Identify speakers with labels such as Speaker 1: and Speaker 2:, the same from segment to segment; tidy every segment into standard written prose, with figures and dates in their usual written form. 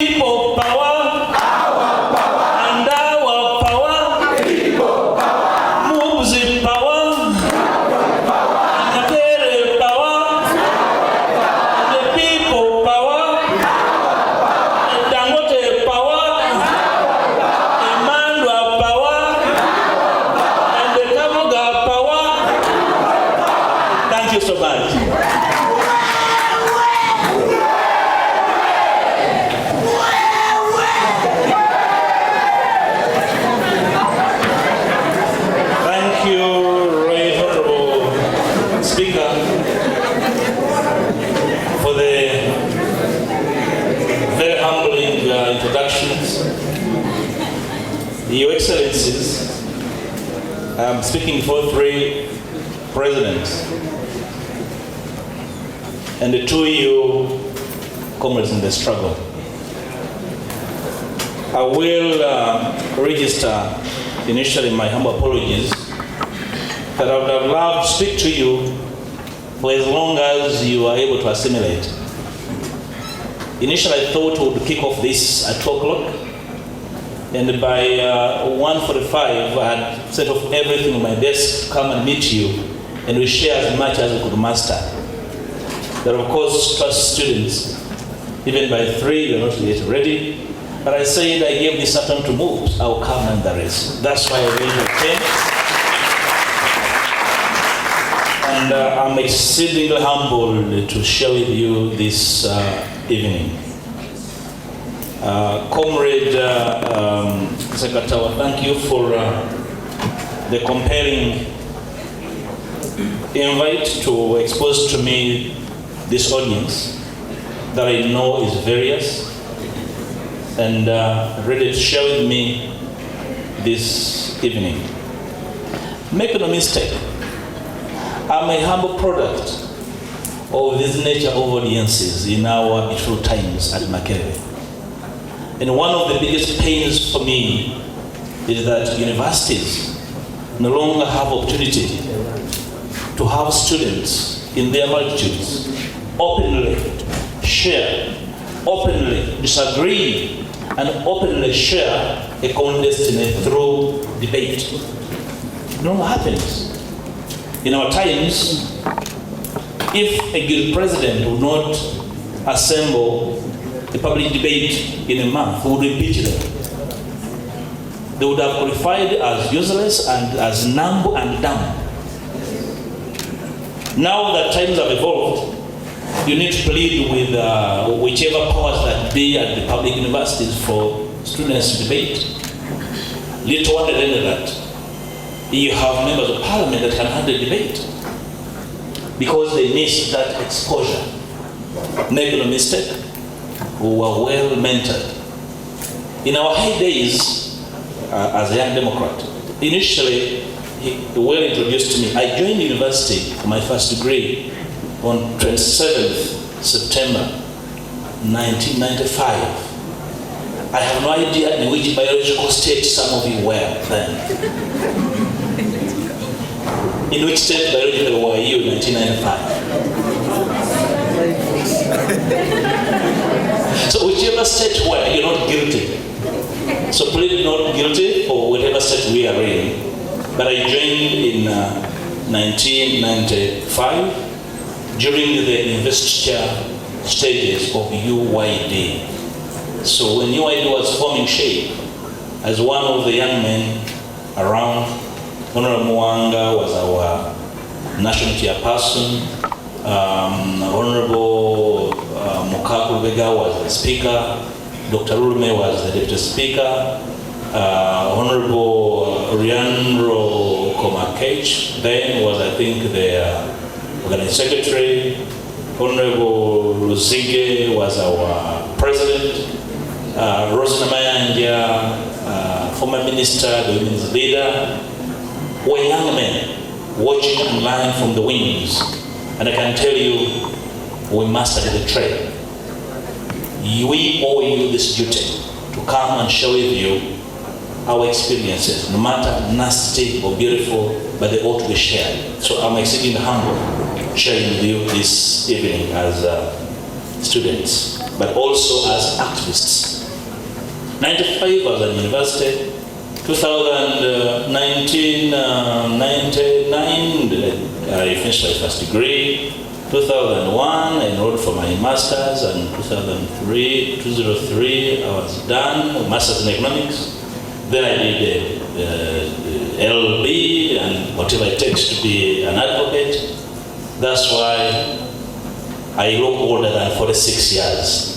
Speaker 1: People power,
Speaker 2: our power,
Speaker 1: and our power,
Speaker 2: people power,
Speaker 1: MUBS power,
Speaker 2: our power,
Speaker 1: Makerere power, the people power, Dangote power, Emmanuel power, and the Mpuuga power. Thank you so much. Speaker, for the very humbling introductions. Your Excellencies, I'm speaking for 3 presidents and the 2 you comrades in the struggle. I will register initially my humble apologies that I would have loved to speak to you for as long as you are able to assimilate. Initially, I thought we would kick off this at 2 o'clock, and by 1:45, I had set off everything on my desk to come and meet you, and we share as much as we could master. But of course, trust students, even by 3, you're not yet ready. But I said I gave this afternoon to MUBS, I'll come and the rest. That's why I really came. And I'm exceedingly humbled to share with you this evening. Comrade Secretary, thank you for the compelling invite to expose to me this audience that I know is various and ready to share with me this evening. Make no mistake, I'm a humble product of this nature of audiences in our beautiful times at Makerere. And one of the biggest pains for me is that universities no longer have opportunity to have students in their multitudes openly share, openly disagree, and openly share a common destiny through debate. It no longer happens. In our times, if a good president would not assemble a public debate in a month, we would impeach them. They would have qualified as useless and as numb and dumb. Now that times have evolved, you need to plead with whichever powers that be at the public universities for students to debate. Little wonder then that you have members of parliament that can handle debate because they miss that exposure. Make no mistake, we were well mentored. In our high days as a young Democrat, initially he well introduced to me. I joined university for my first degree on 27th September 1995. I have no idea in which biological state some of you were then. In which state biologically were you in 1995? So whichever state were, you're not guilty. So plead not guilty for whatever state we are in. But I joined in 1995 during the investiture stages of UYD. So when UYD was forming shape, as one of the young men around, Honorable Mpuuga was our national chairperson. Honorable Mpuuga was the speaker. Dr. Rume was the deputy speaker. Honorable Rianro Komakech then was, I think, the organized secretary. Honorable Luzige was our president. Rosina Mayanja, former minister, the women's leader, were young men watching and learning from the wings. And I can tell you, we mastered the trade. We owe you this duty to come and share with you our experiences, no matter nasty or beautiful, but they ought to be shared. So I'm exceedingly humble sharing with you this evening as students. but also as activists. 95 I was at university. 2019, 99, I finished my first degree. 2001, I enrolled for my master's, and 2003, I was done, master's in economics. Then I did the LOP and whatever it takes to be an advocate. That's why I look older than 46 years.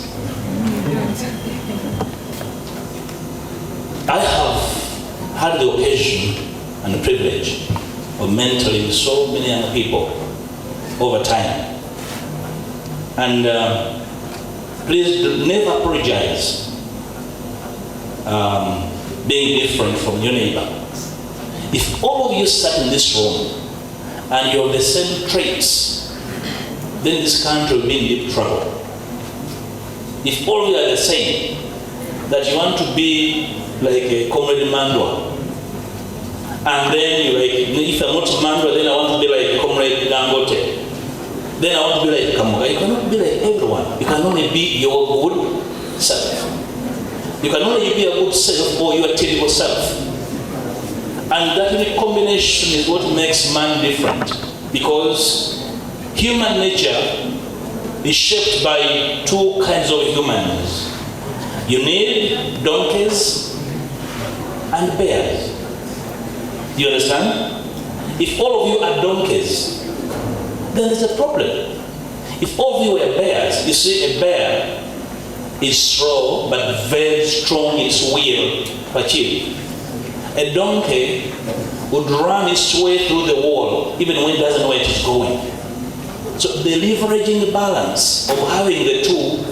Speaker 1: I have had the occasion and the privilege of mentoring so many young people over time. And please never apologize being different from your neighbor. If all of you sat in this room and you have the same traits, then this country will be in deep trouble. If all of you are the same, that you want to be like a Comrade Mandwa, and then you like, if I'm not Mandwa, then I want to be like Comrade Dangote, then I want to be like Kamuga. You cannot be like everyone. You can only be your good self. You can only be a good self or your terrible self. And that unique combination is what makes man different, because human nature is shaped by two kinds of humans. You need donkeys and bears. Do you understand? If all of you are donkeys, then there's a problem. If all of you are bears, you see, a bear is slow but very strong in its will to achieve. A donkey would run its way through the wall even when it doesn't know where it is going. So the leveraging the balance of having the two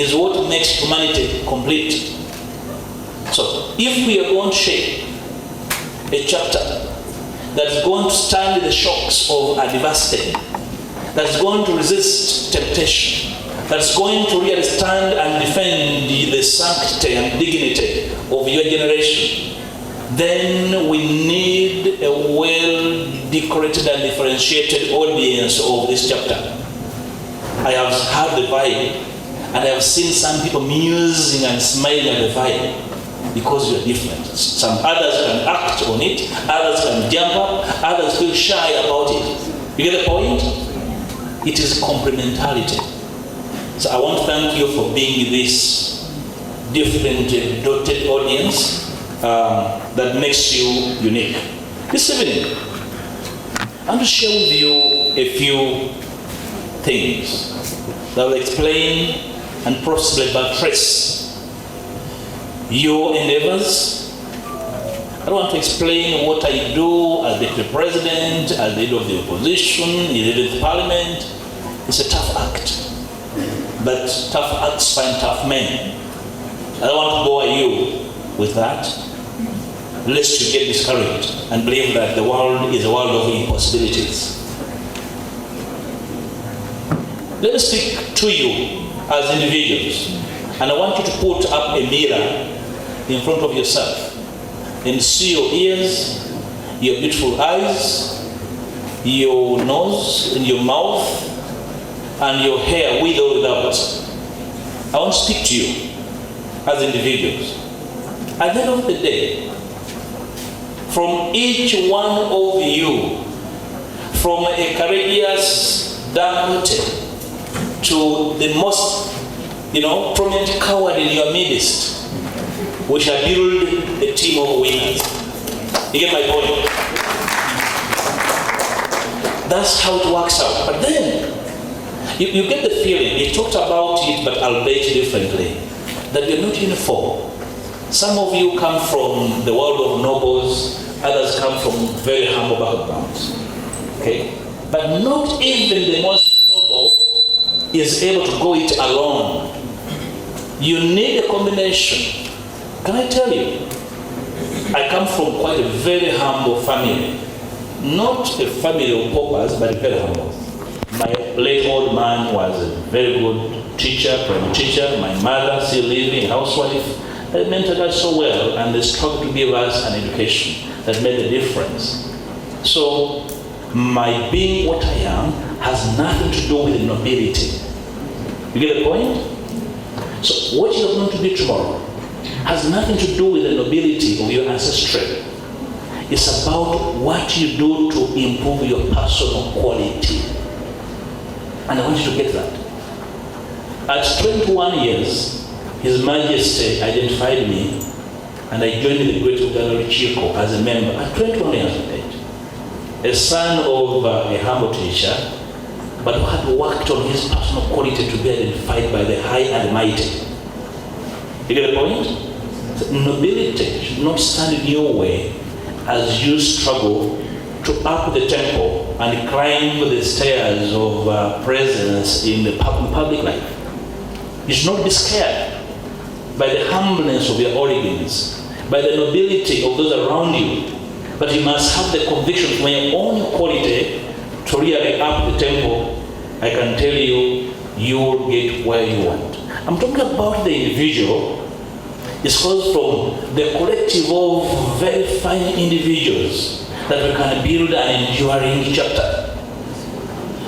Speaker 1: is what makes humanity complete. So if we are going to shape a chapter that's going to stand the shocks of adversity, that's going to resist temptation, that's going to really stand and defend the sanctity and dignity of your generation, then we need a well-decorated and differentiated audience of this chapter. I have heard the vibe, and I have seen some people musing and smiling at the vibe, because you are different. Some others can act on it, others can jump up, others feel shy about it. You get the point? It is complementarity. So I want to thank you for being this different dotted audience that makes you unique. This evening, I want to share with you a few things that will explain and possibly buttress your endeavors. I don't want to explain what I do as the president, as the leader of the opposition, in the leader of the parliament. It's a tough act. But tough acts find tough men. I don't want to bore you with that, lest you get discouraged and believe that the world is a world of impossibilities. Let me speak to you as individuals, and I want you to put up a mirror in front of yourself and see your ears, your beautiful eyes, your nose and your mouth, and your hair, with or without. I want to speak to you as individuals. At the end of the day, from each one of you, from a courageous Dangote to the most, prominent coward in your midst, we shall build a team of winners. You get my point? That's how it works out. But then, you get the feeling, he talked about it, but albeit differently, that you're not uniform. Some of you come from the world of nobles, others come from very humble backgrounds. Okay? But not even the most noble is able to go it alone. You need a combination. Can I tell you, I come from quite a very humble family. Not a family of paupers, but very humble. My late old man was a very good teacher, primary teacher. My mother, still living, housewife. They mentored us so well, and they struggled to give us an education that made a difference. So, my being what I am has nothing to do with nobility. You get the point? So what you're going to be tomorrow has nothing to do with the nobility of your ancestry. It's about what you do to improve your personal quality. And I want you to get that. At 21 years, His Majesty identified me and I joined the Great Uganda Chico as a member at 21 years of age. A son of a humble teacher, but who had worked on his personal quality to be identified by the high and mighty. You get the point? So nobility should not stand in your way as you struggle to up the temple and climb the stairs of presence in the public life. You should not be scared by the humbleness of your origins, by the nobility of those around you, but you must have the conviction from your own quality to really up the temple. I can tell you, you will get where you want. I'm talking about the individual. It's caused from the collective of very fine individuals that we can build an enduring chapter.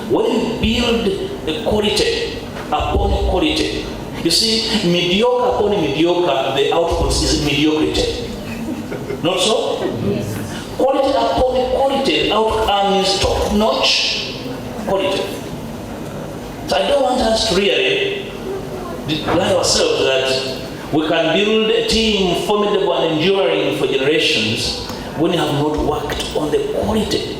Speaker 1: When you build a quality upon quality, you see, mediocre upon mediocre, the output is mediocrity. Not so? Yes. Quality upon quality, the outcome is top-notch quality. So I don't want us to really lie ourselves that we can build a team formidable and enduring for generations when you have not worked on the quality.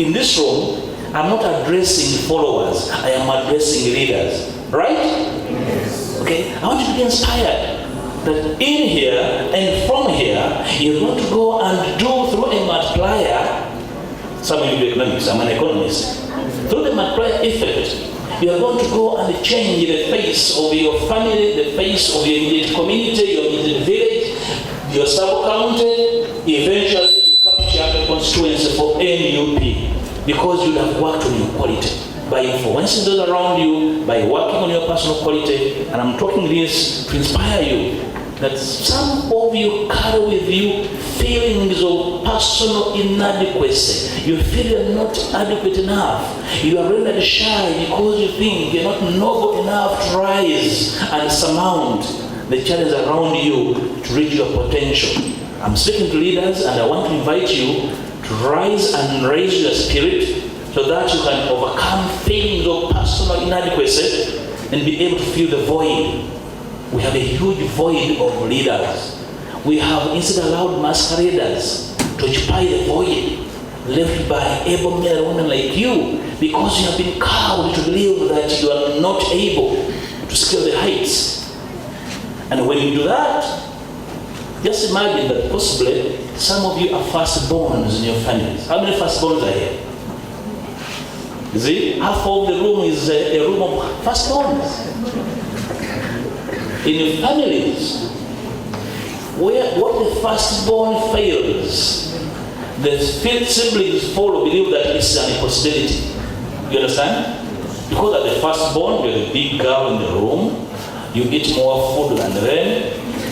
Speaker 1: In this room, I'm not addressing followers, I am addressing leaders. Right? Yes. Okay? I want you to be inspired that in here and from here, you're going to go and do through a multiplier. Some of you do economics, I'm an economist. Through the multiplier effect, you are going to go and change the face of your family, the face of your immediate community, your immediate village, your sub-county. Eventually, you capture a constituency for MUP because you have worked on your quality. By influencing those around you, by working on your personal quality, and I'm talking this to inspire you, that some of you carry with you feelings of personal inadequacy. You feel you're not adequate enough. You are rendered shy because you think you're not noble enough to rise and surmount the challenge around you to reach your potential. I'm speaking to leaders and I want to invite you to rise and raise your spirit so that you can overcome feelings of personal inadequacy and be able to fill the void. We have a huge void of leaders. We have instead allowed masqueraders to occupy the void left by able men and women like you because you have been cowed to believe that you are not able to scale the heights. And when you do that, just imagine that possibly some of you are firstborns in your families. How many firstborns are here? You see, half of the room is a room of firstborns. In your families, where what the firstborn fails, the fifth siblings follow, believe that it's an impossibility. You understand? Because at the firstborn, you're the big girl in the room, you eat more food than them.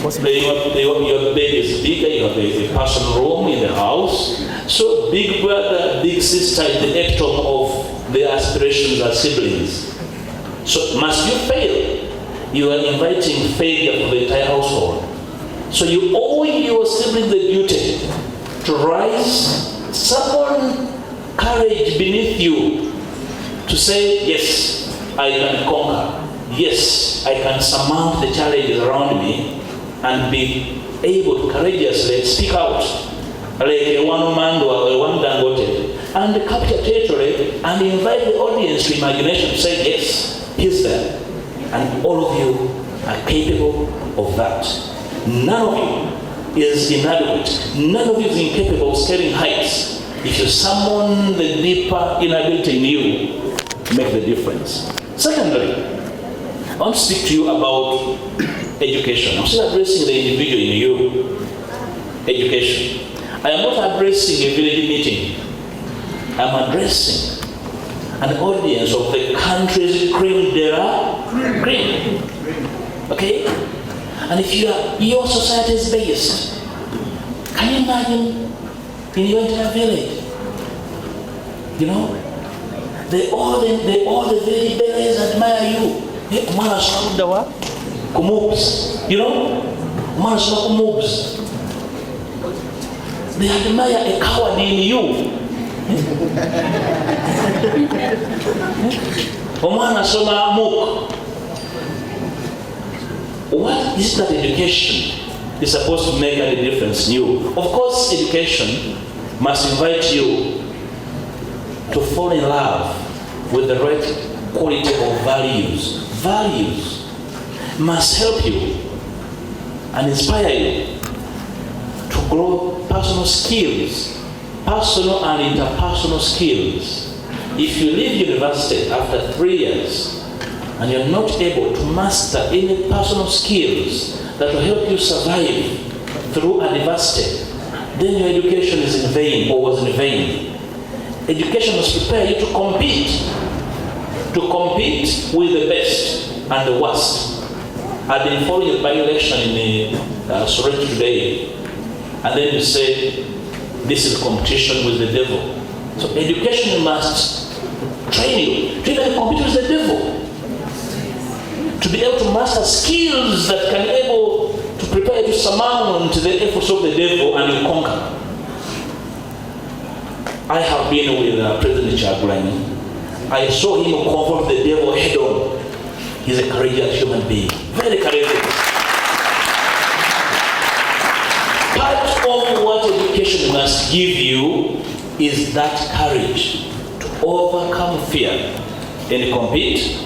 Speaker 1: Your bed is bigger, you have a personal room in the house. So big brother, big sister is the epitome of their aspirations as siblings. So must you fail? You are inviting failure for the entire household. So you owe your siblings the duty to rise, summon courage beneath you to say, yes, I can conquer. Yes, I can surmount the challenges around me and be able to courageously speak out like a one-man or a one-dangote and capture territory and invite the audience to imagination to say, yes, he's there. And all of you are capable of that. None of you is inadequate. None of you is incapable of scaling heights. If you summon the deeper inability in you, make the difference. Secondly, I want to speak to you about education. I'm still addressing the individual in you. Education. I am not addressing a village meeting. I'm addressing an audience of the country's cream de la cream. Okay? And if your society is based, can you imagine in your entire village? You know? They all the very berries admire you. MUBS, you know? Marshal MUBS. They admire a coward in you. Omwana soma MOOC. What is that education is supposed to make a difference in you? Of course, education must invite you to fall in love with the right quality of values. Values must help you and inspire you to grow personal skills, personal and interpersonal skills. If you leave university after 3 years and you're not able to master any personal skills that will help you survive through adversity, then your education is in vain or was in vain. Education must prepare you to compete with the best and the worst. I've been following a by-election in Soweto today, and then you say, this is a competition with the devil. So education must train you to even compete with the devil, to be able to master skills that can be able to prepare you to surmount the efforts of the devil and you conquer. I have been with President Chagulani. I saw him confront the devil head on. He's a courageous human being, very courageous. Part of what education must give you is that courage to overcome fear and compete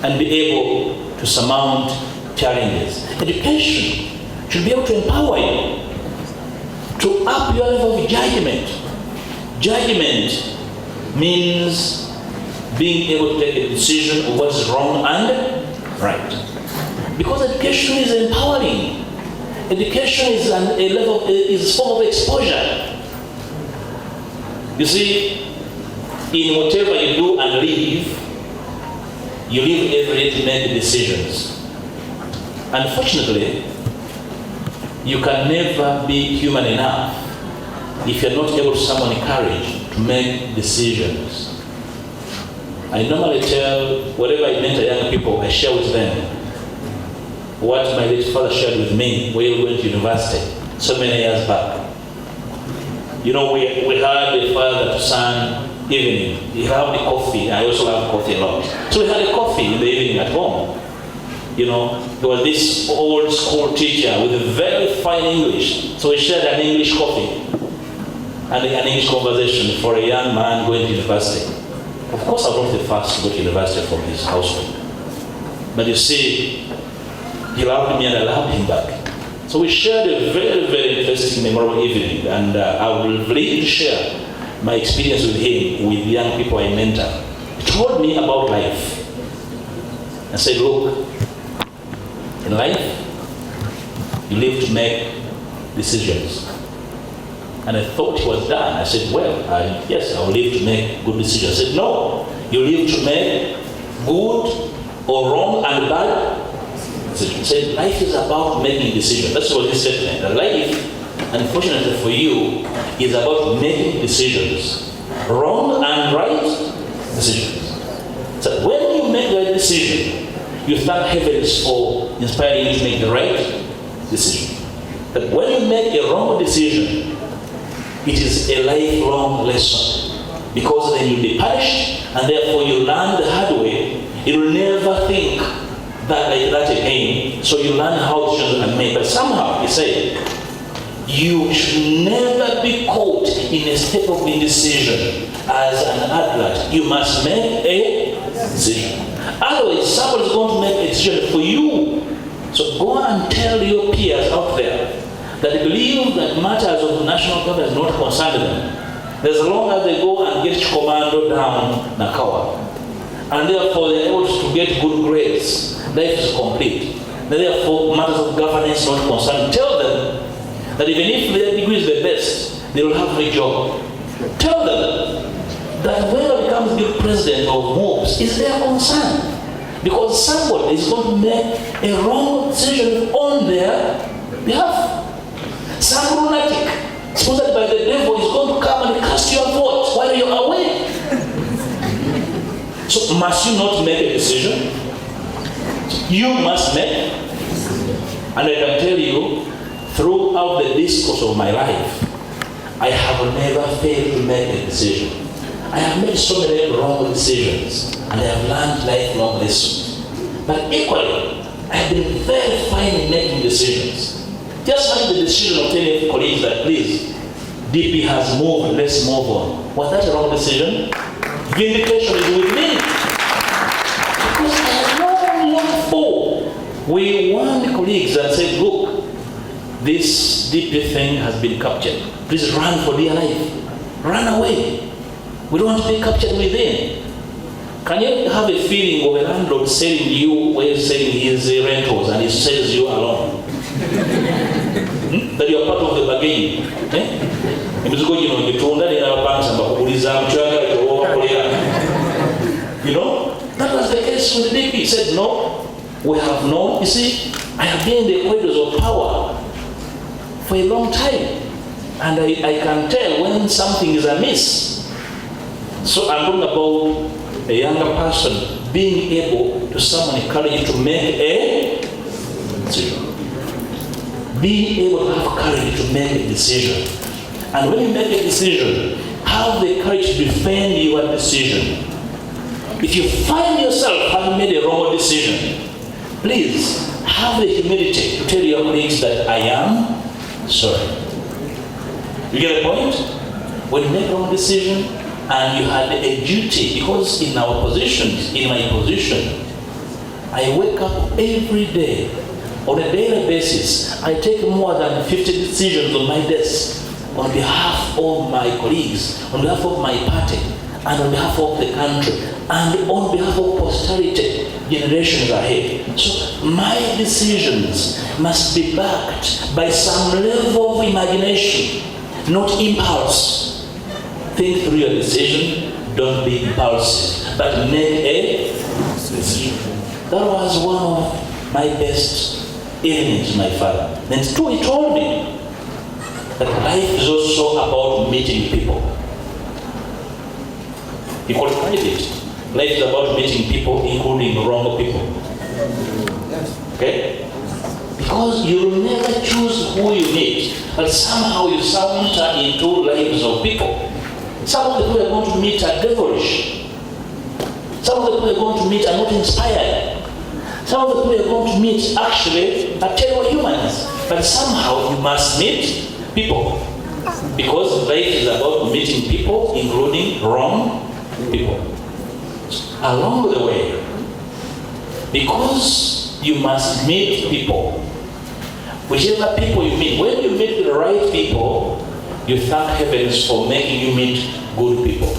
Speaker 1: and be able to surmount challenges. Education should be able to empower you to up your level of judgment. Judgment means being able to take a decision of what's wrong and right. Because education is empowering. Education is a form of exposure. You see, in whatever you do and live, you live every day to make decisions. Unfortunately, you can never be human enough if you're not able to summon courage to make decisions. I normally tell, whatever I mentor young people, I share with them what my late father shared with me when we went to university so many years back. You know, we had a father to son evening. He had the coffee. I also have coffee a lot. So we had a coffee in the evening at home. You know, there was this old school teacher with a very fine English. So we shared an English coffee and an English conversation for a young man going to university. Of course, I was not the first to go to university from his household. But you see, he loved me and I loved him back. So we shared a very, very interesting memorable evening, and I will really share my experience with him, with young people I mentor. He told me about life. I said, look, in life, you live to make decisions. And I thought he was done. I said, well, yes, I will live to make good decisions. I said, no, you live to make good or wrong and bad. He said, life is about making decisions. That's what he said. The life, unfortunately for you, is about making decisions. Wrong and right decisions. So when you make the right decision, you thank heavens for inspiring you to make the right decision. But when you make a wrong decision, it is a lifelong lesson. Because then you'll be punished, and therefore you learn the hard way. You will never think that again. So you learn how decisions are made. But somehow, he said, you should never be caught in a state of indecision as an adult. You must make a decision. Otherwise, somebody is going to make a decision for you. So go and tell your peers out there that they believe that matters of national government is not concerned them. As long as they go and get commando down Nakawa, and therefore they're able to get good grades, life is complete. Therefore, matters of governance not concerned. Tell them that even if their degree is the best, they will have a job. Tell them that whoever becomes the president of MUBS is their concern. Because somebody is going to make a wrong decision on their behalf. Some lunatic, sponsored by the devil, is going to come and cast your vote while you're away. So must you not make a decision? You must make. And I can tell you, throughout the discourse of my life, I have never failed to make a decision. I have made so many wrong decisions, and I have learned lifelong lessons. But equally, I have been very fine in making decisions. Just like the decision of telling colleagues that, please, DP has moved, let's move on. Was that a wrong decision? Vindication is with me. Because I have long for. We warned colleagues and said, look, this DP thing has been captured. Please run for dear life. Run away. We don't want to be captured within. Can you have a feeling of a landlord selling you where he's selling his rentals and he sells you alone? That you are part of the bargain. You know, that was the case with the DP. He said, no, we have known. You see, I have been in the corridors of power for a long time. And I can tell when something is amiss. So I'm talking about a younger person being able to summon courage to make a decision. Being able to have courage to make a decision. And when you make a decision, have the courage to defend your decision. If you find yourself having made a wrong decision, please have the humility to tell your colleagues that I am sorry. You get the point? When you make a wrong decision and you had a duty, because in our positions, in my position, I wake up every day on a daily basis. I take more than 50 decisions on my desk on behalf of my colleagues, on behalf of my party, and on behalf of the country, and on behalf of posterity, generations ahead. So my decisions must be backed by some level of imagination, not impulse. Think through your decision, don't be impulsive, but make a decision. That was one of my best evenings, my father. Then too, he told me that life is also about meeting people. He qualified it. Life is about meeting people, including wrong people. Okay? Because you will never choose who you meet, but somehow you saunter into lives of people. Some of the people you're going to meet are devilish. Some of the people you're going to meet are not inspired. Some of the people you're going to meet actually are terrible humans. But somehow you must meet people. Because life is about meeting people, including wrong people. Along the way, because you must meet people, whichever people you meet, when you meet the right people, you thank heavens for making you meet good people.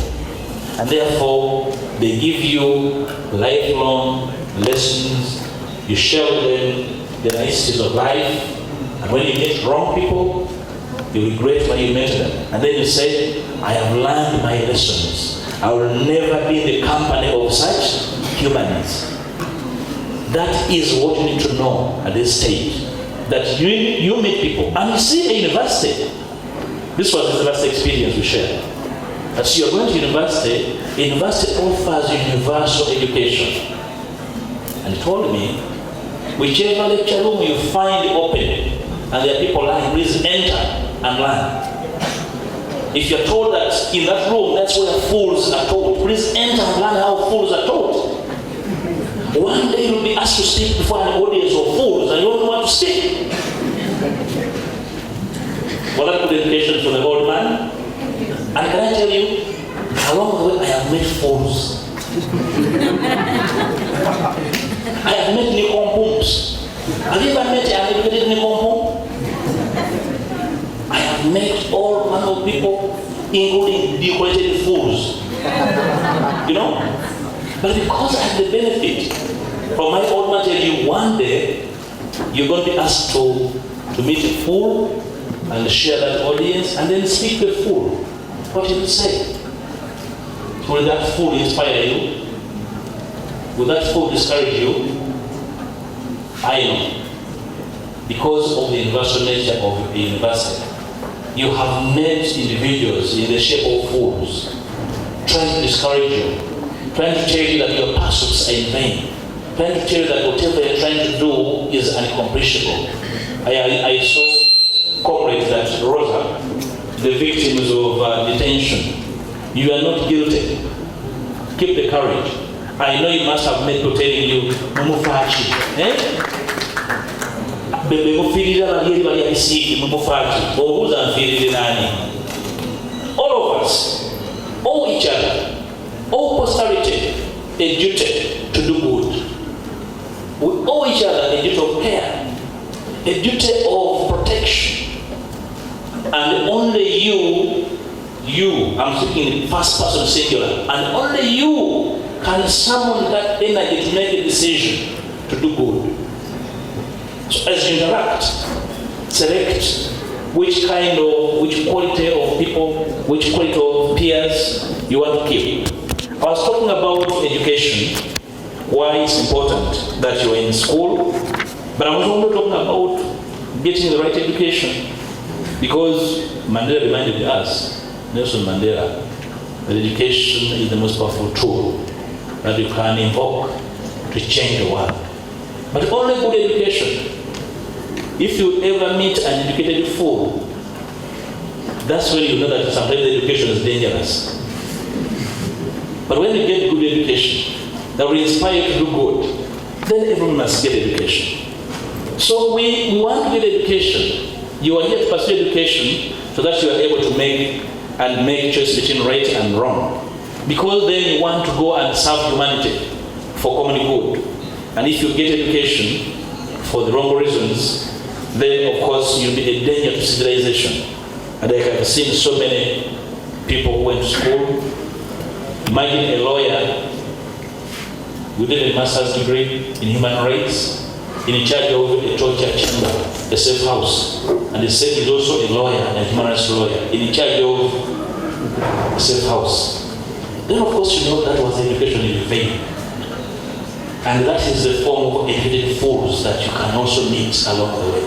Speaker 1: And therefore, they give you lifelong lessons. You show them the niceties of life. And when you meet wrong people, you regret when you met them. And then you say, I have learned my lessons. I will never be in the company of such humans. That is what you need to know at this stage. That you meet people. And you see a university. This was the last experience we shared. As you're going to university offers universal education. And he told me, whichever lecture room you find open, and there are people lying, please enter and learn. If you're told that in that room, that's where fools are taught, please enter and learn how fools are taught. One day you'll be asked to speak before an audience of fools, and you don't want to speak. Was that good education for the old man? And can I tell you, along the way I have met fools. I have met Nicompooms. Have you ever met an educated Nicompoom? I have met all manner of people, including decorated fools. You know? But because I have the benefit from my old man telling you, one day you're going to be asked to meet a fool and share that audience and then speak to the fool. What did you say? Will that fool inspire you? Will that fool discourage you? I know. Because of the universal nature of the university, you have met individuals in the shape of fools, trying to discourage you, trying to tell you that your pursuits are in vain. trying to tell you that whatever you're trying to do is uncompressible. I saw comrades that Rosa, the victims of detention. You are not guilty. Keep the courage. I know you must have made people telling you, Mumufachi. All of us, all each other, all posterity, a duty to do good. We owe each other a duty of care, a duty of protection. And only you, I'm speaking in first person singular, and only you can summon that energy to make a decision to do good. So as you interact, select which quality of people, which quality of peers you want to keep. I was talking about education, why it's important that you're in school, but I was also talking about getting the right education, because Mandela reminded us, Nelson Mandela, that education is the most powerful tool that you can invoke to change the world. But only good education. If you ever meet an educated fool, that's when you know that sometimes education is dangerous. But when you get good education that will inspire you to do good, then everyone must get education. So we want to get education. You are here to pursue education so that you are able to make choice between right and wrong. Because then you want to go and serve humanity for common good. And if you get education for the wrong reasons, then of course you'll be a danger to civilization. And I have seen so many people who went to school. Imagine a lawyer with a master's degree in human rights, in charge of a torture chamber, a safe house. And he said he's also a lawyer, a human rights lawyer, in charge of a safe house. Then of course you know that was education in vain. And that is the form of educated fools that you can also meet along the way.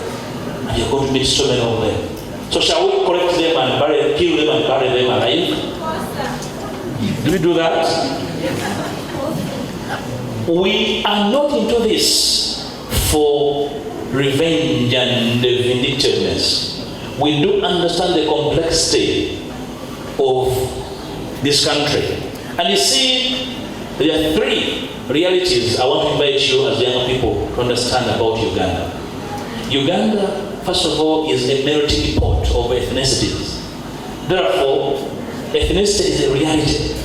Speaker 1: And you're going to meet so many of them. So shall we correct them and kill them and bury them alive? Do we do that? We are not into this for revenge and vindictiveness. We do understand the complexity of this country. And you see, there are three realities I want to invite you as young people to understand about Uganda. Uganda, first of all, is a melting pot of ethnicities. Therefore, ethnicity is a reality.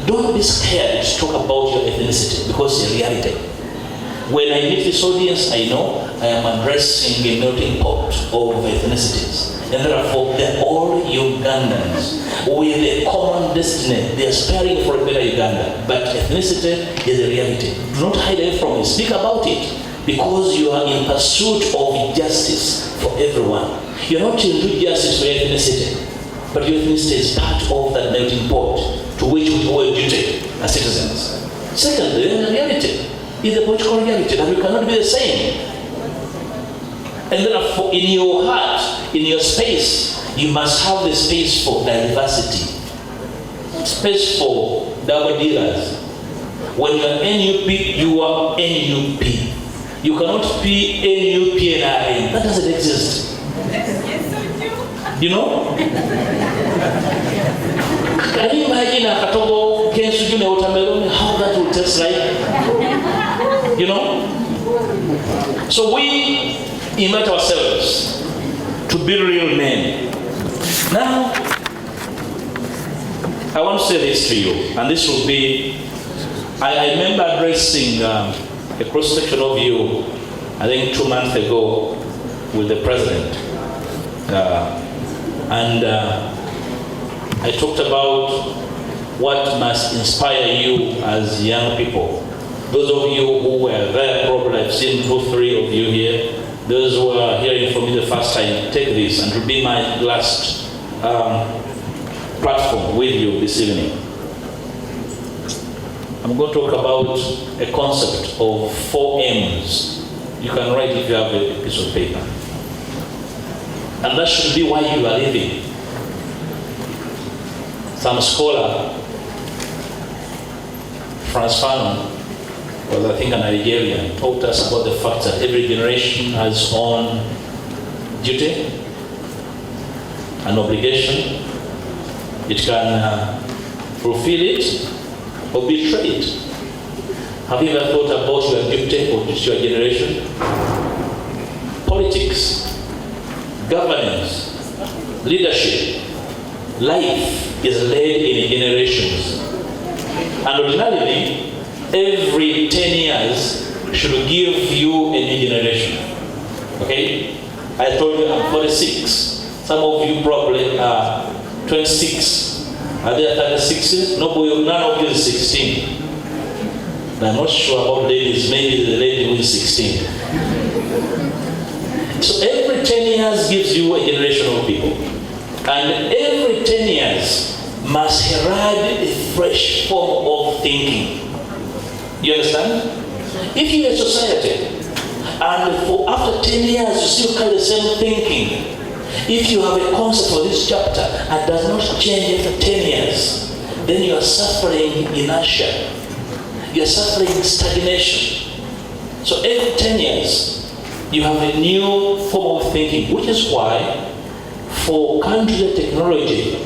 Speaker 1: Don't be scared to talk about your ethnicity, because it's a reality. When I meet this audience, I know I am addressing a melting pot of ethnicities. And therefore, they're all Ugandans with a common destiny. They are aspiring for a better Uganda. But ethnicity is a reality. Do not hide away from it. Speak about it. Because you are in pursuit of justice for everyone. You're not into justice for ethnicity. But your ethnicity is part of that melting pot to which we owe a duty as citizens. Secondly, the reality is a political reality that we cannot be the same. And therefore, in your heart, in your space, you must have the space for diversity, space for double dealers. When you are NUP, you are NUP. You cannot be NUPNIN. That doesn't exist. You know? Can you imagine a katogo kensuju ne watermelon, how that will taste like? You know? So we invite ourselves to be real men. Now, I want to say this to you, and this will be, I remember addressing a cross-section of you, I think 2 months ago, with the president. And I talked about what must inspire you as young people. Those of you who were there, probably I've seen 2, 3 of you here. Those who are hearing from me the first time, take this, and to be my last platform with you this evening. I'm going to talk about a concept of 4 M's. You can write if you have a piece of paper. And that should be why you are living. Some scholar, Franz Fanon, well, I think a Nigerian, taught us about the fact that every generation has its own duty, an obligation. It can fulfill it or betray it. Have you ever thought about your duty or just your generation? Politics, governance, leadership, life is led in generations. And ordinarily, every 10 years should give you a new generation. Okay? I told you I'm 46. Some of you probably are 26. Are there 36s? None of you is 16. I'm not sure about ladies. Maybe the lady who is 16. So every 10 years gives you a generation of people. And every 10 years must herald a fresh form of thinking. You understand? If you're a society, and for after 10 years you still carry the same thinking, if you have a concept for this chapter and does not change after 10 years, then you are suffering inertia. You are suffering stagnation. So every 10 years, you have a new form of thinking, which is why for countries that technology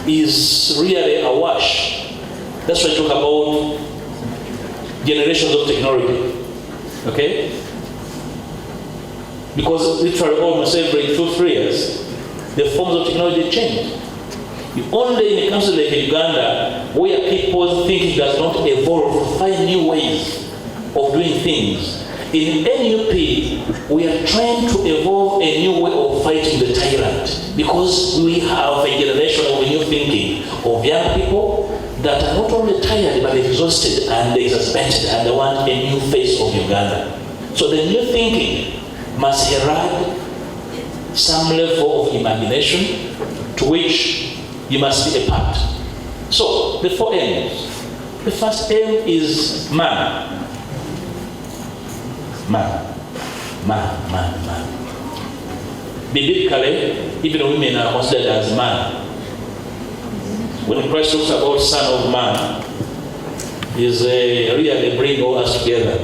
Speaker 1: is really a wash. That's why I talk about generations of technology. Okay? Because literally almost every 2-3 years, the forms of technology change. Only in a country like Uganda, where people's thinking does not evolve to find new ways of doing things, in NUP, we are trying to evolve a new way of fighting the tyrant, because we have a generation of new thinking of young people that are not only tired but exhausted and exasperated, and they want a new face of Uganda. So the new thinking must herald some level of imagination to which you must be a part. So the 4 M's. The first M is man. Man. Biblically, even women are considered as man. When Christ talks about Son of Man, is really bring all us together.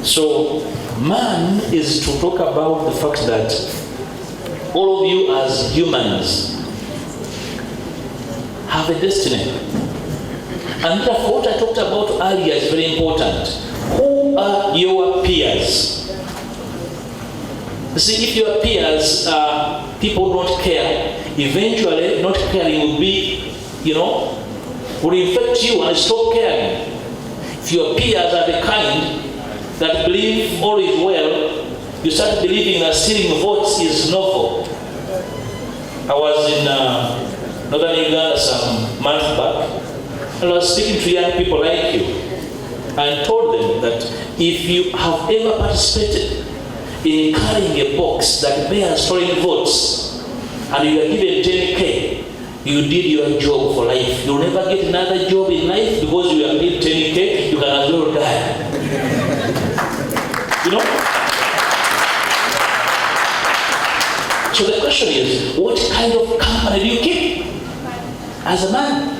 Speaker 1: So man is to talk about the fact that all of you as humans have a destiny. And therefore what I talked about earlier is very important. Who are your peers? You see, if your peers people don't care, eventually not caring will be, will infect you and stop caring. If your peers are the kind that believe all is well, you start believing that stealing votes is novel. I was in Northern Uganda some months back, and I was speaking to young people like you, and told them that if you have ever participated in carrying a box that bears stolen votes, and you are given 10K, you did your job for life. You'll never get another job in life because you are paid 10K, you can as well die. So the question is, what kind of company do you keep as a man?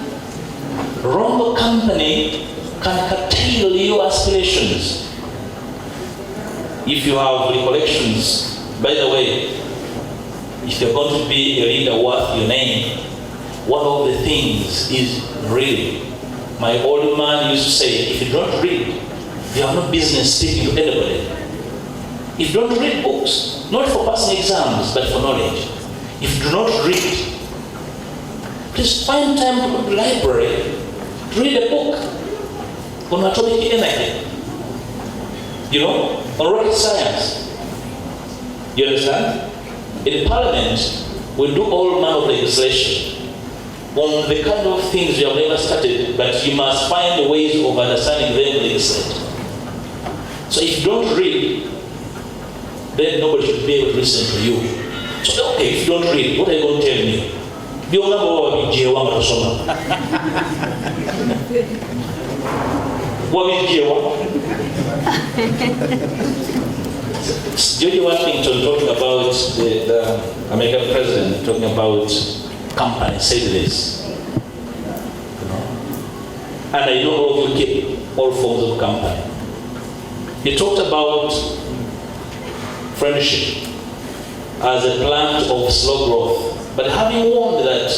Speaker 1: Wrong company can curtail your aspirations. If you have recollections, by the way, if you're going to be a leader worth your name, one of the things is reading. My old man used to say, if you don't read, you have no business speaking to anybody. If you don't read books, not for passing exams, but for knowledge. If you do not read, please find time to go to the library, to read a book on atomic energy, on rocket science. You understand? In Parliament, we do all manner of legislation on the kind of things you have never started, but you must find ways of understanding them legislate. So if you don't read, then nobody should be able to listen to you. So okay, if you don't read, what are you going to tell me? George Washington talking about the American president talking about companies said this. And I know all of you keep all forms of company. You talked about friendship as a plant of slow growth, but having warned that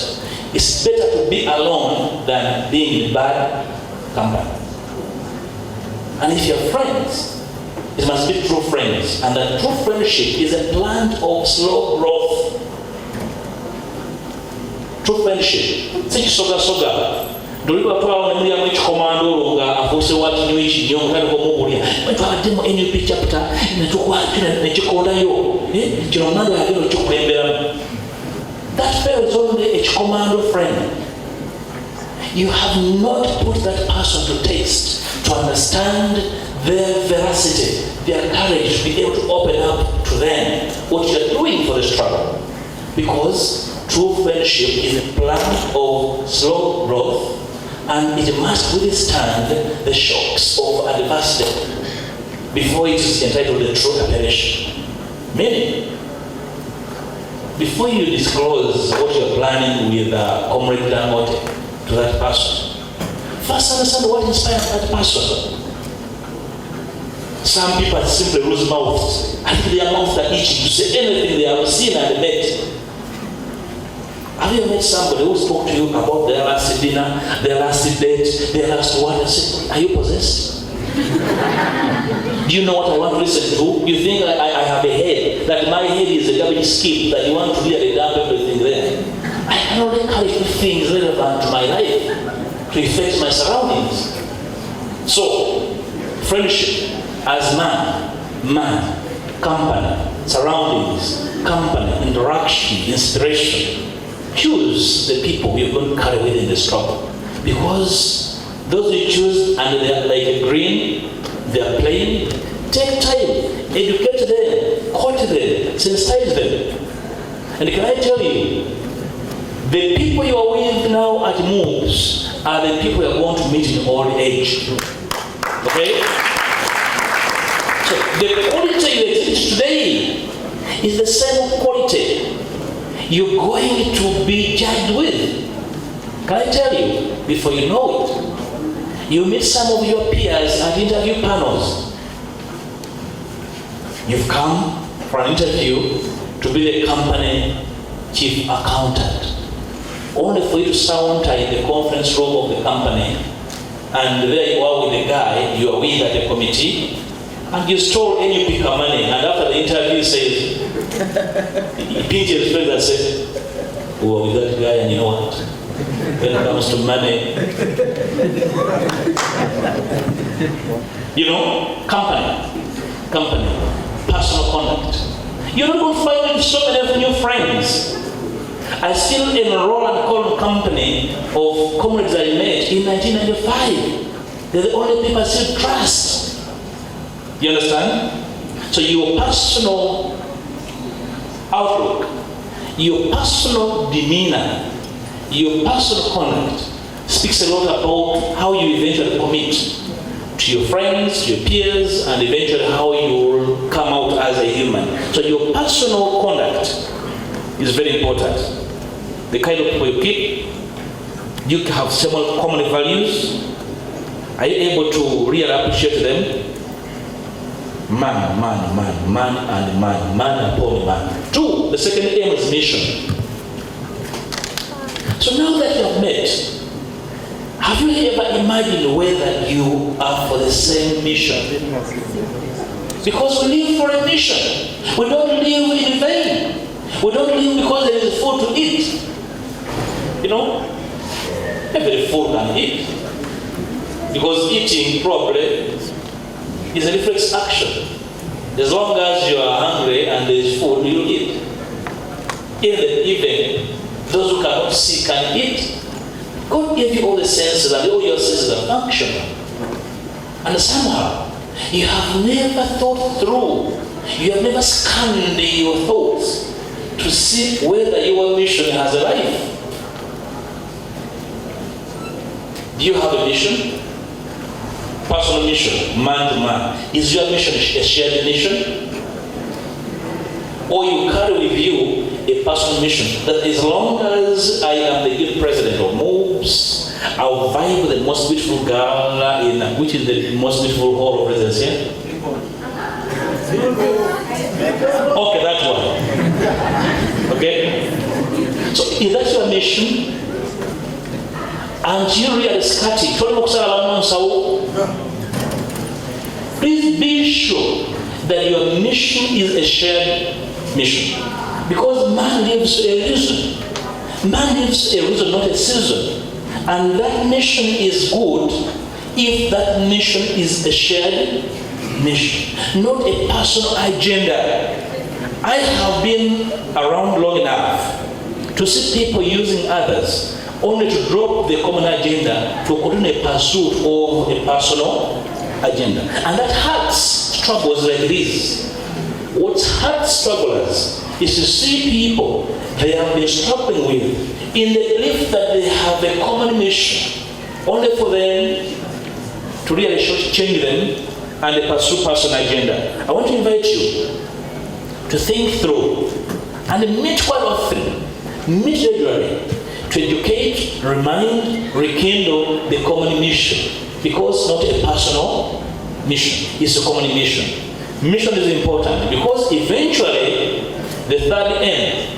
Speaker 1: it's better to be alone than being in bad company. And if you're friends, it must be true friends. And that true friendship is a plant of slow growth. True friendship. Si kisoga. Doliwa twawo ne mulyamu ekikomando nga afuuse wa kinyo ekinyo mutali komubulya. Twabaddemu MUBS Chapter nekikondayo. Kino omulanda yagenda okukikulemberamu. That fellow is only a commando friend. You have not put that person to taste, to understand their veracity, their courage, to be able to open up to them what you are doing for the struggle. Because true friendship is a plant of slow growth, and it must withstand the shocks of adversity before it is entitled a true appellation. Meaning, before you disclose what you're planning with Comrade Dangote to that person, first understand what inspired that person. Some people simply lose mouths. I think their mouths are itching to say anything they have seen and met. Have you met somebody who spoke to you about their last dinner, their last date, their last word, and said, are you possessed? Do you know what I want to listen to? You think I have a head, that my head is a garbage skip, that you want to really dump everything there. I can only carry things relevant to my life, to affect my surroundings. So, friendship as man, company, surroundings, company, interaction, inspiration. Choose the people you're going to carry within the struggle. Because those you choose and they're like a green, they're playing, take time, educate them, coach them, sensitize them. And can I tell you, the people you are with now at MUBS are the people you are going to meet in old age. Okay? So the quality you exhibit today is the same quality you're going to be judged with. Can I tell you, before you know it, you meet some of your peers at interview panels. You've come for an interview to be the company chief accountant, only for you to saunter in the conference room of the company, and there you are with the guy you are with at the committee, and you stole any pick of money, and after the interview he says, he pinches his friends and says, oh, with that guy, and you know what? When it comes to money, you know, company, personal conduct. You're not going to find so many new friends. I still enroll and call company of comrades I met in 1995. They're the only people I still trust. You understand? So your personal outlook, your personal demeanor, your personal conduct speaks a lot about how you eventually commit to your friends, to your peers, and eventually how you will come out as a human. So your personal conduct is very important. The kind of people you keep, you have several common values. Are you able to really appreciate them? Man upon man. 2, the second aim is mission. So now that you have met, have you ever imagined whether you are for the same mission? Because we live for a mission. We don't live in vain. We don't live because there is food to eat. You know, every food can eat. Because eating probably is a reflex action. As long as you are hungry and there is food, you eat. In the evening, those who cannot see can eat. God gave you all the senses and all your senses are functional. And somehow, you have never thought through, you have never scanned your thoughts to see whether your mission has a life. Do you have a mission? Personal mission, man to man. Is your mission a shared mission? Or you carry with you a personal mission that as long as I am the good president of MUBS, I'll vie with the most beautiful girl which is the most beautiful hall of residence here? Okay, that one. Okay? So if that's your mission, and you really scatter, please be sure that your mission is a shared mission. Because man lives a reason. Man lives a reason, not a season. And that mission is good if that mission is a shared mission, not a personal agenda. I have been around long enough to see people using others only to drop the common agenda to continue a pursuit of a personal agenda. And that hurts struggles like this. What hurts strugglers is to see people they have been struggling with in the belief that they have a common mission, only for them to really change them and pursue personal agenda. I want to invite you to think through and meet quite often, meet regularly, to educate, remind, rekindle the common mission. Because not a personal mission, it's a common mission. Mission is important because eventually, the third end,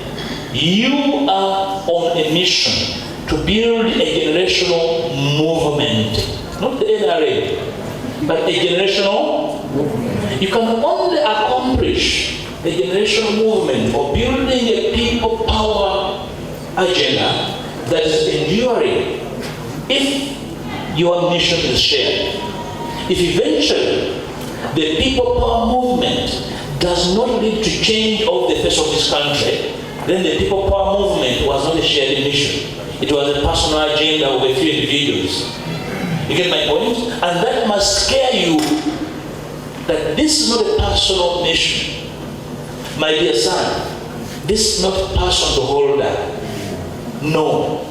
Speaker 1: you are on a mission to build a generational movement. Not the NRA, but a generational movement. You can only accomplish a generational movement or building a people power agenda that is enduring if your mission is shared. If eventually the people power movement does not lead to change of the face of this country, then the people power movement was not a shared mission. It was a personal agenda of a few individuals. You get my point? And that must scare you that this is not a personal mission. My dear son, this is not personal to hold up. No,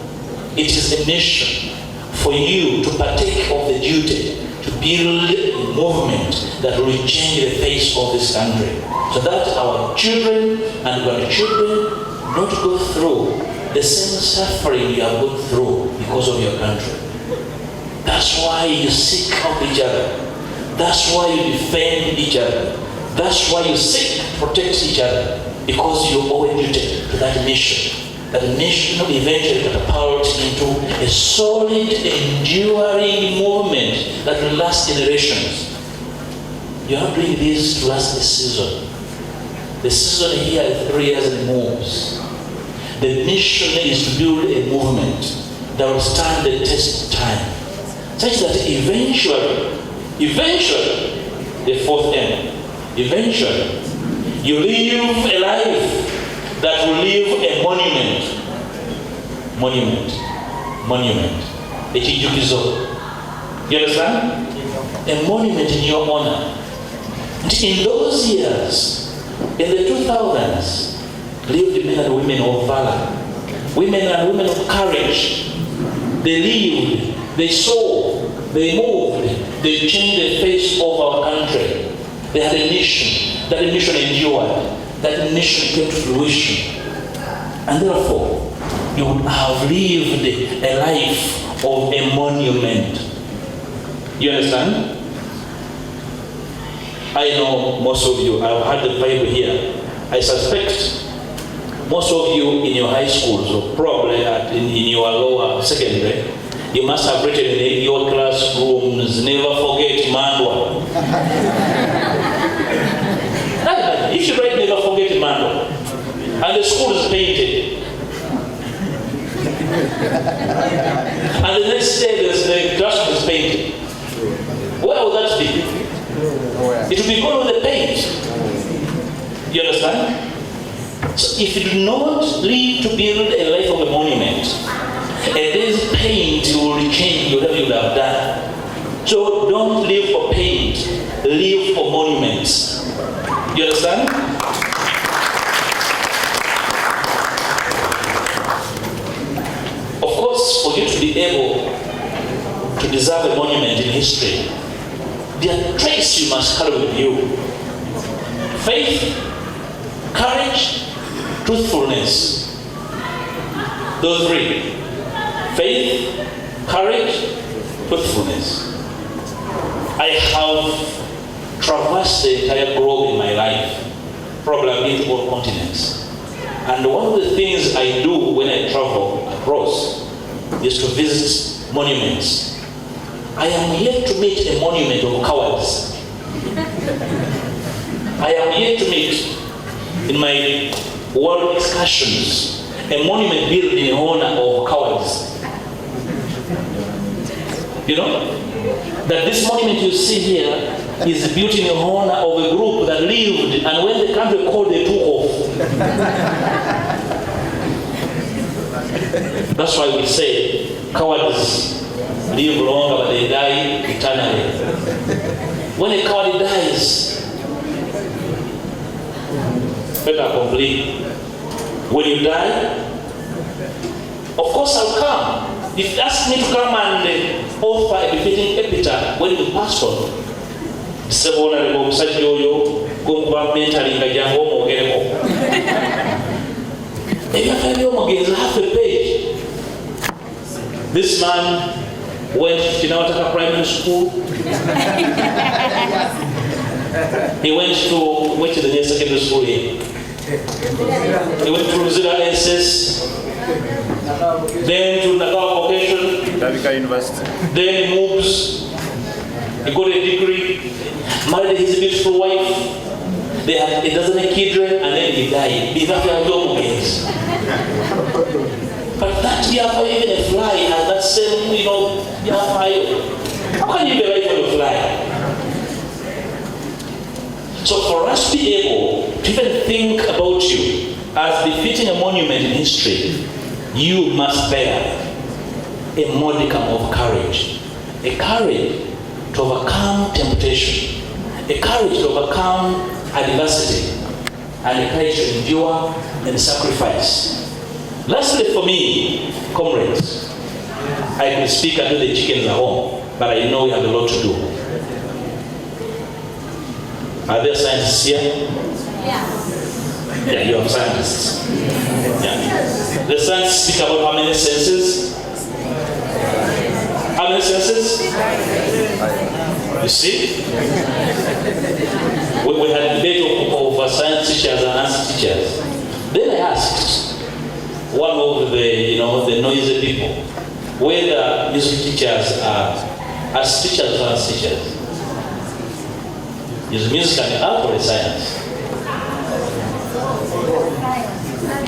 Speaker 1: it is a mission for you to partake of the duty to build a movement that will change the face of this country, so that our children and grandchildren don't go through the same suffering you have gone through because of your country. That's why you seek out each other. That's why you defend each other. That's why you seek to protect each other, because you owe a duty to that mission. That mission will eventually catapult into a solid, enduring movement that will last generations. You're not doing this to last the season. The season here is 3 years and moves. The mission is to build a movement that will stand the test of time, such that eventually, the fourth end, eventually, you live a life that will leave a monument. You understand? A monument in your honor. And in those years, in the 2000s, lived men and women of valor, women and women of courage. They lived, they saw, they moved, they changed the face of our country. They had a mission. That mission endured. That mission came to fruition. And therefore, you would have lived a life of a monument. You understand? I know most of you, I've had the Bible here. I suspect most of you in your high schools, or probably in your lower secondary, you must have written in your classrooms, never forget Mandwa. You should write never forget Mandwa. And the school is painted. And the next day the classroom is painted. Where will that be? It will be gone with the paint. You understand? So if you do not live to build a life of a monument, a day's paint will change whatever you would have done. So don't live for paint, live for monuments. You understand? Of course, for you to be able to deserve a monument in history, there are traits you must carry with you. Faith, courage, truthfulness. Those three. Faith, courage, truthfulness. I have traversed the entire globe in my life. Probably I've been to all continents. And one of the things I do when I travel across is to visit monuments. I am yet to meet a monument of cowards. I am yet to meet, in my world excursions, a monument built in honor of cowards. You know? That this monument you see here is built in honor of a group that lived, and when the country called, they took off. That's why we say cowards live longer, but they die eternally. When a coward dies, better complete. When you die, of course I'll come. If you ask me to come and offer a befitting epitaph when you pass on, half a page. This man went to Kinawataka Primary School. He went to the nearest secondary school here. He went to Rosita SS, then to Nagawa Vocation,
Speaker 3: University,
Speaker 1: then he moves. He got a degree, married his beautiful wife. They had a dozen children, and then he died. But that even a fly has that same, how can you be alive for a fly? So for us to be able to even think about you as befitting a monument in history, you must bear a modicum of courage. A courage to overcome temptation. A courage to overcome adversity. And a courage to endure and sacrifice. Lastly for me, comrades, I can speak until the chickens are home, but I know we have a lot to do. Are there scientists here? Yeah, you have scientists. Yeah. The scientists speak about how many senses? How many senses? You see? We had a debate of science teachers and arts teachers. Then I asked one of the, the noisy people, whether music teachers are arts teachers or arts teachers. Is music an art or a science?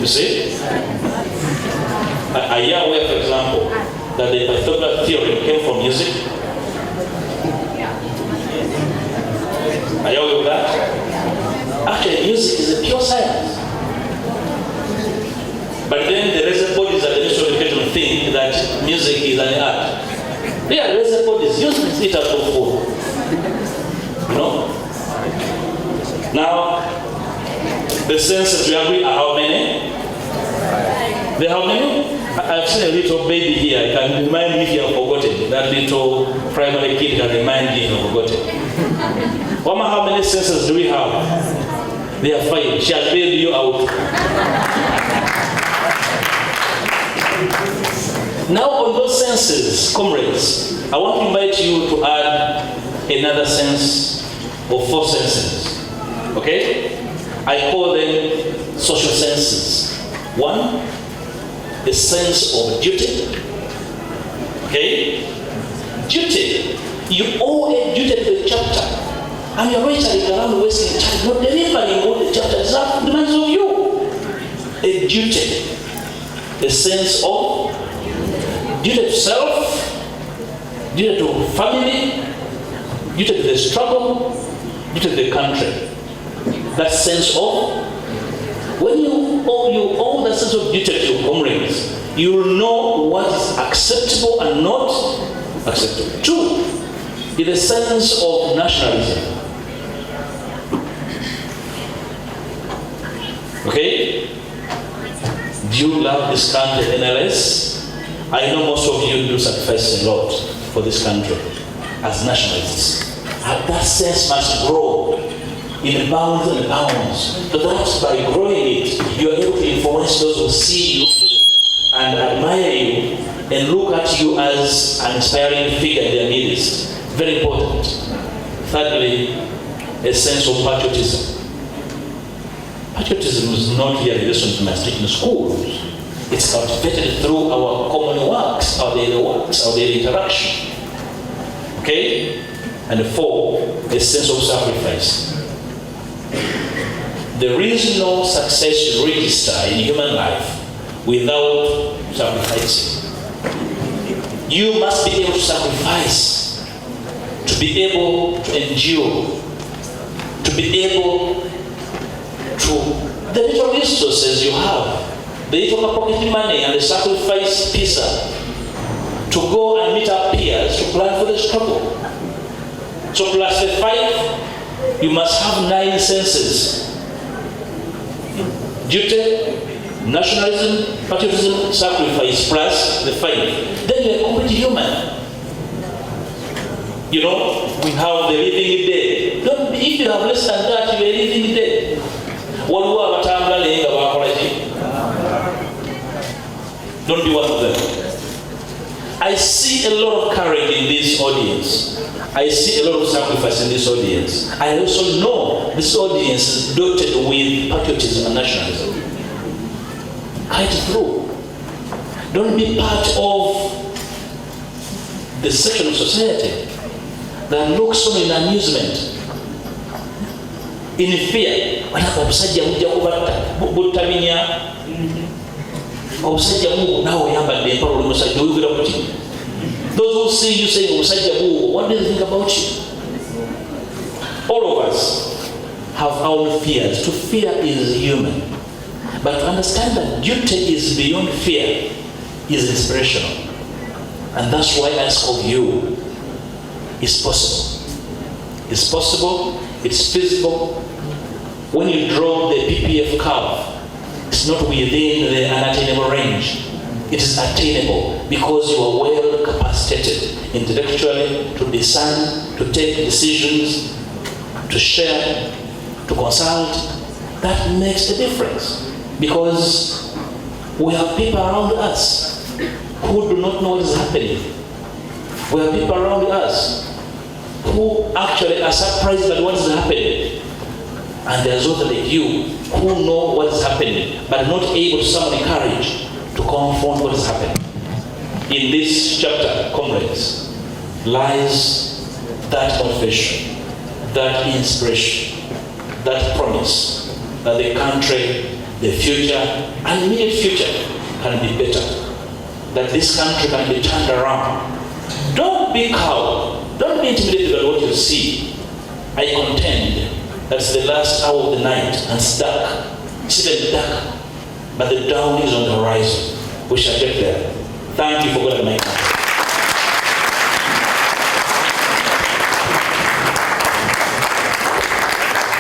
Speaker 1: You see? Are you aware, for example, that the Pythagorean theorem came from music? Are you aware of that? Actually, music is a pure science. But then the rest bodies at the Ministry of Education think that music is an art. Yeah, the rest bodies use it as for food. You know? Now, the senses we agree are how many? They how many? I've seen a little baby here. I can remind you if you have forgotten. That little primary kid can remind you if you have forgotten. Mama, how many senses do we have? They are 5. She has bailed you out. Now on those senses, comrades, I want to invite you to add another sense or 4 senses. Okay? I call them social senses. 1, a sense of duty. Okay? Duty. You owe a duty to the chapter. And you're waiting around wasting time, not delivering what the chapter demands of you. A duty. A sense of duty to self, duty to family, duty to the struggle, duty to the country. That sense of, when you owe that sense of duty to your comrades, you will know what is acceptable and not acceptable. 2, is a sense of nationalism. Okay? Do you love this country, NLS? I know most of you do sacrifice a lot for this country as nationalists. And that sense must grow in bounds and bounds. So that by growing it, you are able to influence those who see you and admire you and look at you as an inspiring figure in their midst. Very important. Thirdly, a sense of patriotism. Patriotism is not really a lesson we must teach in schools. It's cultivated through our common works, our daily interaction. Okay? And 4, a sense of sacrifice. There is no success register in human life without sacrificing. You must be able to sacrifice, to be able to endure, to be able to, the little resources you have, the little pocket money and the sacrifice pizza, to go and meet our peers, to plan for the struggle. So plus the 5, you must have 9 senses. Duty, nationalism, patriotism, sacrifice, plus the 5. Then you're a complete human. You know, how the living dead. Don't, if you have less than that, you're a living dead. Don't be one of them. I see a lot of courage in this audience. I see a lot of sacrifice in this audience. I also know this audience is dotted with patriotism and nationalism. Kite through. Don't be part of the section of society that looks on in amusement, in fear. Those who see you saying, what do they think about you? All of us have our own fears. To fear is human. But to understand that duty is beyond fear is inspirational. And that's why I ask of you, it's possible. It's possible, it's feasible. When you draw the PPF curve, it's not within the unattainable range. It is attainable because you are well capacitated intellectually to discern, to take decisions, to share, to consult. That makes a difference because we have people around us who do not know what is happening. We have people around us who actually are surprised by what is happening. And there's those like you who know what is happening but are not able to summon courage to confront what is happening. In this chapter, comrades, lies that confession, that inspiration, that promise that the country, the future, and immediate future can be better. That this country can be turned around. Don't be cowed. Don't be intimidated by what you see. I contend that's the last hour of the night and it's dark. It's even dark. But the dawn is on the horizon. We shall get there. Thank you for going to make